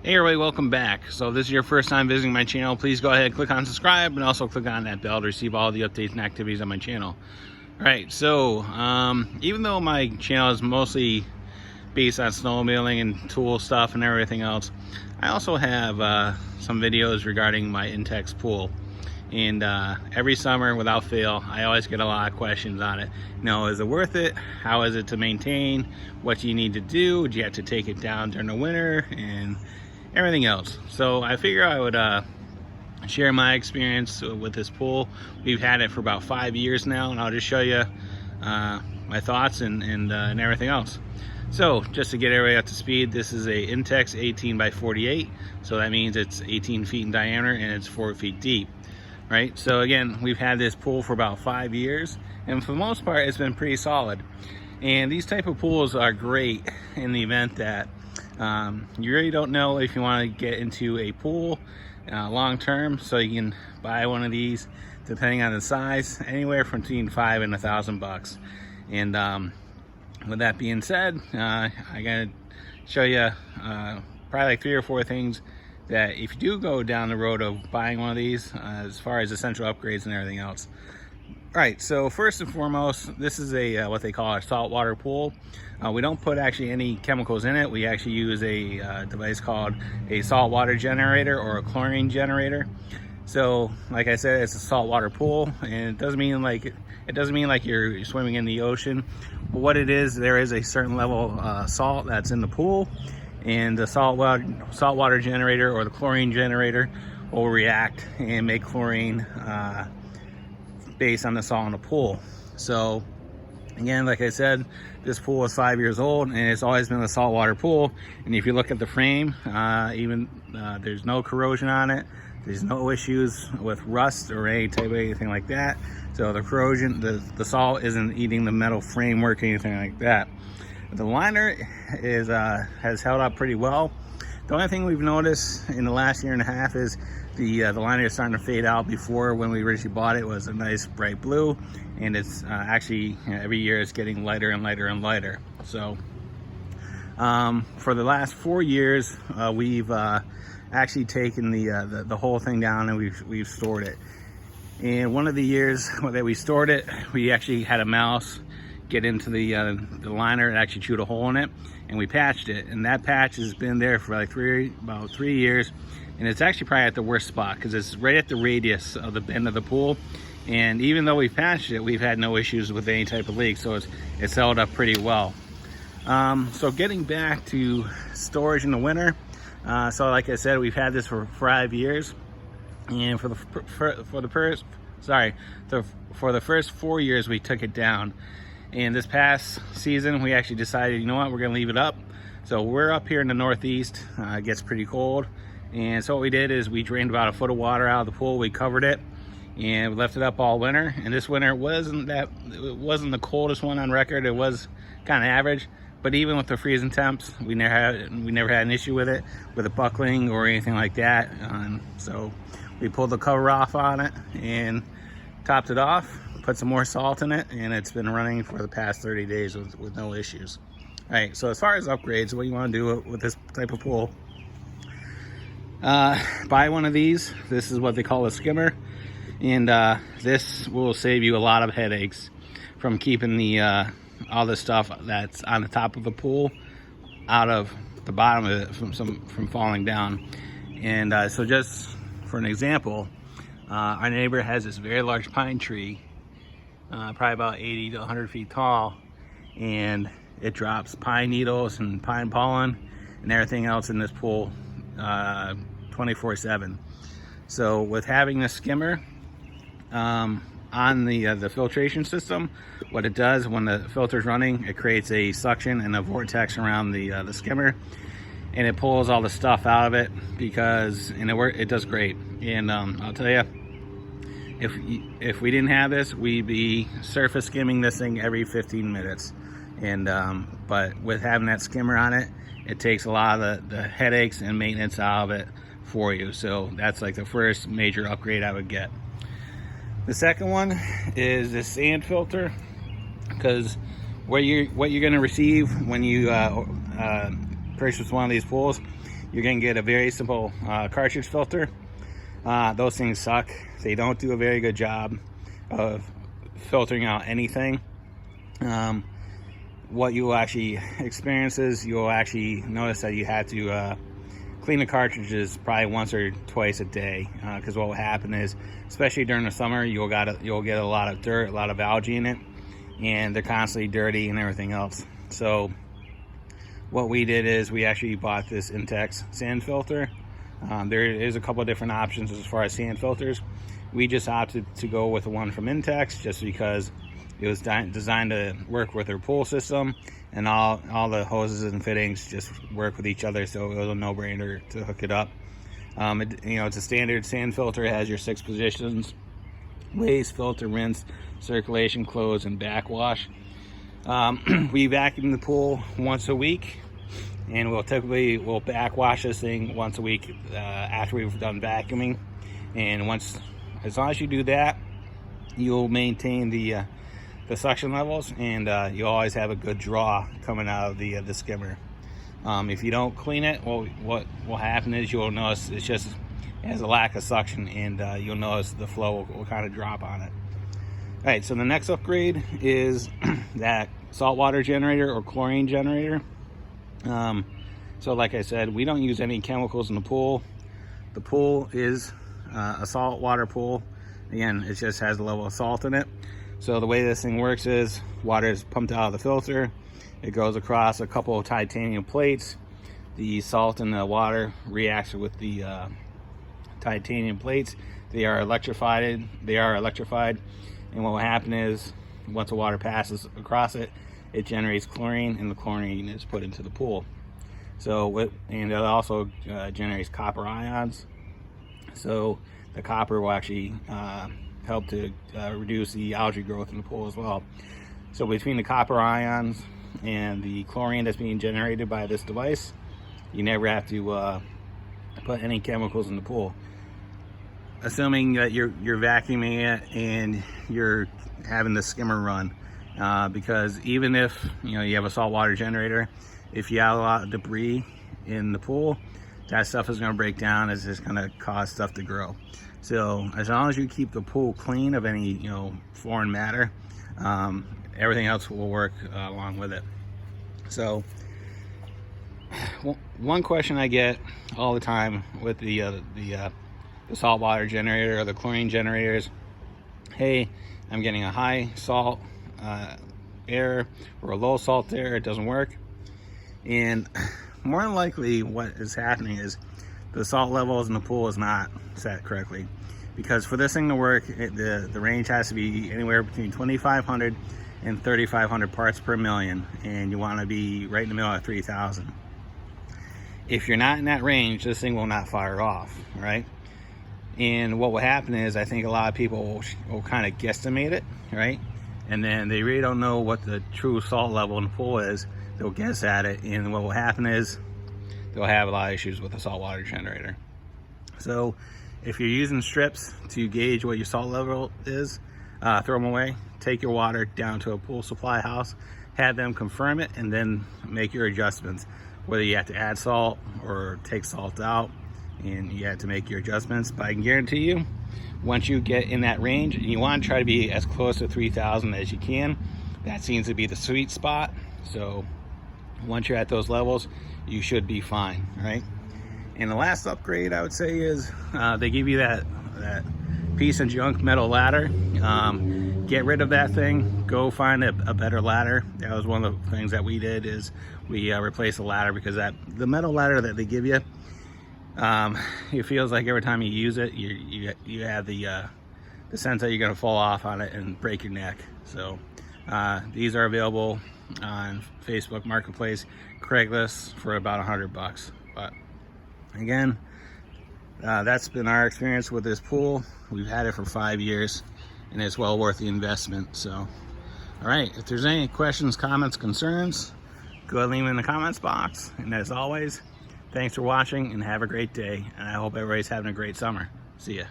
Hey everybody, welcome back. So this is your first time visiting my channel, please go ahead, click on subscribe, and also click on that bell to receive all the updates and activities on my channel. Alright, so even though my channel is mostly based on snowmobiling and tool stuff and everything else, I also have some videos regarding my Intex pool. And every summer, without fail, I always get a lot of questions on it. You know, is it worth it? How is it to maintain? What do you need to do? Do you have to take it down during the winter? And everything else. So I figure I would share my experience with this pool. We've had it for about 5 years now, and I'll just show you my thoughts and everything else. So just to get everybody up to speed, this is a Intex 18 by 48. So that means it's 18 feet in diameter and it's 4 feet deep. Right, so again, we've had this pool for about 5 years, and for the most part it's been pretty solid. And these type of pools are great in the event that you really don't know if you want to get into a pool long term. So you can buy one of these, depending on the size, anywhere from between $5 and $1,000. And with that being said, I gotta show you probably like 3 or 4 things that if you do go down the road of buying one of these, as far as essential upgrades and everything else. All right, so first and foremost, this is a what they call a saltwater pool. We don't put actually any chemicals in it. We actually use a device called a saltwater generator or a chlorine generator. So like I said, it's a saltwater pool, and it doesn't mean like you're swimming in the ocean. But what it is, there is a certain level of salt that's in the pool, and the saltwater generator or the chlorine generator will react and make chlorine based on the salt in the pool. So again, like I said, this pool is 5 years old, and it's always been a saltwater pool. And if you look at the frame, there's no corrosion on it. There's no issues with rust or any type of anything like that. So the corrosion, the salt isn't eating the metal framework or anything like that. The liner has held up pretty well. The only thing we've noticed in the last year and a half is the liner is starting to fade out. Before, when we originally bought it, it was a nice bright blue, and it's actually, every year it's getting lighter and lighter and lighter. So for the last 4 years, we've actually taken the whole thing down, and we've stored it. And one of the years that we stored it, we actually had a mouse get into the liner and actually chewed a hole in it, and we patched it. And that patch has been there for like about 3 years, and it's actually probably at the worst spot because it's right at the radius of the bend of the pool. And even though we patched it, we've had no issues with any type of leak, so it's held up pretty well. So getting back to storage in the winter, so like I said, we've had this for 5 years, and for the first 4 years we took it down. And this past season, we actually decided, you know what, we're gonna leave it up. So we're up here in the Northeast, it gets pretty cold. And so what we did is we drained about 1 foot of water out of the pool, we covered it, and we left it up all winter. And this winter it wasn't the coldest one on record, it was kind of average. But even with the freezing temps, we never had an issue with it buckling or anything like that. So we pulled the cover off on it and topped it off, put some more salt in it, and it's been running for the past 30 days with no issues. All right, so as far as upgrades, what you want to do with this type of pool, buy one of these. This is what they call a skimmer, and this will save you a lot of headaches from keeping all the stuff that's on the top of the pool out of the bottom of it from falling down. And so just for an example, our neighbor has this very large pine tree, probably about 80 to 100 feet tall, and it drops pine needles and pine pollen and everything else in this pool 24/7. So with having this skimmer on the filtration system, what it does when the filter's running, it creates a suction and a vortex around the skimmer, and it pulls all the stuff out of it, it does great. And I'll tell you, if we didn't have this, we'd be surface skimming this thing every 15 minutes. And but with having that skimmer on it, it takes a lot of the headaches and maintenance out of it for you. So that's like the first major upgrade I would get. The second one is this sand filter, because what you're going to receive when you purchase one of these pools, you're gonna get a very simple cartridge filter. Those things suck. They don't do a very good job of filtering out anything. What you will actually experience is you'll actually notice that you have to clean the cartridges probably once or twice a day, because what will happen is, especially during the summer, you'll get a lot of dirt, a lot of algae in it, and they're constantly dirty and everything else. So what we did is we actually bought this Intex sand filter. There is a couple of different options as far as sand filters. We just opted to go with the one from Intex just because it was designed to work with their pool system, and all the hoses and fittings just work with each other, so it was a no-brainer to hook it up. It's a standard sand filter. It has your 6 positions: waste, filter, rinse, circulation, close, and backwash. We vacuum the pool once a week, and we'll backwash this thing once a week after we've done vacuuming. And as long as you do that, you'll maintain the suction levels, and you'll always have a good draw coming out of the skimmer. If you don't clean it, well, what will happen is you'll notice it has a lack of suction, and you'll notice the flow will kind of drop on it. All right, so the next upgrade is that saltwater generator or chlorine generator. So like I said, we don't use any chemicals in the pool. The pool is a saltwater pool. Again, it just has a level of salt in it. So the way this thing works is water is pumped out of the filter. It goes across a couple of titanium plates. The salt in the water reacts with the titanium plates. They are electrified, and what will happen is once the water passes across it, it generates chlorine, and the chlorine is put into the pool. And it also generates copper ions. So the copper will actually help to reduce the algae growth in the pool as well. So between the copper ions and the chlorine that's being generated by this device, you never have to put any chemicals in the pool. Assuming that you're vacuuming it and you're having the skimmer run, because even if you have a saltwater generator, if you have a lot of debris in the pool, that stuff is going to break down. It's just going to cause stuff to grow. So as long as you keep the pool clean of any foreign matter, everything else will work along with it. So one question I get all the time with the saltwater generator or the chlorine generators: hey, I'm getting a high salt air or a low salt air, it doesn't work. And more than likely what is happening is the salt levels in the pool is not set correctly, because for this thing to work, the range has to be anywhere between 2,500 and 3,500 parts per million, and you want to be right in the middle at 3,000. If you're not in that range, this thing will not fire off, right? And what will happen is, I think a lot of people will kind of guesstimate it, right? And then they really don't know what the true salt level in the pool is. They'll guess at it, and what will happen is they'll have a lot of issues with the saltwater generator. So if you're using strips to gauge what your salt level is, throw them away. Take your water down to a pool supply house, have them confirm it, and then make your adjustments. Whether you have to add salt or take salt out, and you have to make your adjustments. But I can guarantee you, once you get in that range, and you want to try to be as close to 3,000 as you can, that seems to be the sweet spot. So once you're at those levels, you should be fine, right? And the last upgrade I would say is they give you that piece of junk metal ladder. Get rid of that thing, go find a better ladder. That was one of the things that we did, is we replaced the ladder, because the metal ladder that they give you, it feels like every time you use it, you have the sense that you're going to fall off on it and break your neck. So these are available on Facebook Marketplace, Craigslist for about $100. But again, that's been our experience with this pool. We've had it for 5 years, and it's well worth the investment. So all right, if there's any questions, comments, concerns, go ahead and leave them in the comments box. And as always, thanks for watching, and have a great day. And I hope everybody's having a great summer. See ya.